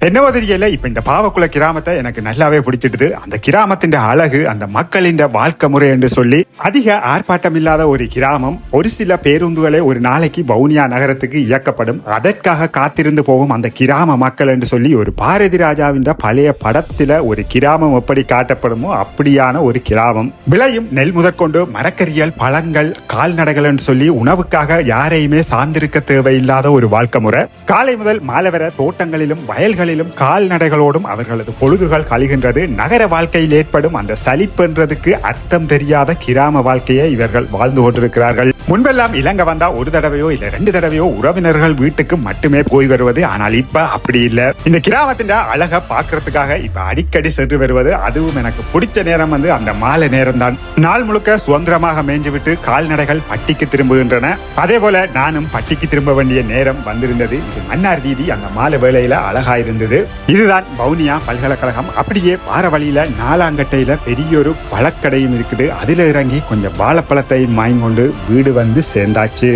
என்னவோ தெரியல, இப்ப இந்த பாவக்குள கிராமத்தை எனக்கு நல்லாவே பிடிச்சிடுது. அந்த கிராமத்தின் அழகு, அந்த மக்களின் வாழ்க்கை முறை என்று சொல்லி அதிக ஆர்ப்பாட்டம் இல்லாத ஒரு கிராமம். ஒரு சில பேருந்துகளே ஒரு நாளைக்கு வவுனியா நகரத்துக்கு இயக்கப்படும். அதற்காக காத்திருந்து போகும் அந்த கிராம மக்கள் என்று சொல்லி ஒரு பாரதி ராஜாவின் பழைய படத்தில ஒரு கிராமம் எப்படி காட்டப்படுமோ அப்படியான ஒரு கிராமம். விளையும் நெல் முதற்கொண்டு மரக்கறிகள், பழங்கள், கால்நடைகள் என்று சொல்லி உணவுக்காக யாரையுமே சார்ந்திருக்க தேவையில்லாத ஒரு வாழ்க்கை முறை. காலை முதல் மாலை வர தோட்டங்களிலும் வயல்களிலும் கால்நடைகளோடும் அவர்களது பொழுதுகள் கழிகின்றது. நகர வாழ்க்கையில் ஏற்படும் அந்த சலிப்புன்றதுக்கு அர்த்தம் தெரியாத கிராம வாழ்க்கையை இவர்கள் வாழ்ந்து கொண்டிருக்கிறார்கள். முன்பெல்லாம் இலங்கை வந்தா ஒரு தடவையோ இல்ல 2 தடவையோ உறவினர்கள் வீட்டுக்கு மட்டுமே போய் வருவது. ஆனால் இப்ப அப்படி இல்ல. இந்த கிராமத்தின் அழகை பார்க்கறதுக்காக இப்ப அடிக்கடி சென்று வருவது. அதுவும் எனக்கு பிடிச்ச நேரம் அந்த மாலை நேரம் தான். நாள் முழுக்க சுதந்திரமாக மேய்ஞ்சு விட்டு கால்நடைகள் பட்டிக்கு திரும்புகின்றன. அதே போல நானும் பட்டிக்கு திரும்ப வேண்டிய நேரம் வந்திருந்தது. இது மன்னார் வீதி அந்த மாலை வேளையில அழகா இருந்தது. இதுதான் வவுனியா பல்கலைக்கழகம். அப்படியே பார வழியில 4ஆங்கட்டையில பெரிய ஒரு பழக்கடையும் இருக்குது. அதுல இறங்கி கொஞ்சம் வாழைப்பழத்தை வாங்கி கொண்டு வீடு வந்து சேர்ந்தாச்சு.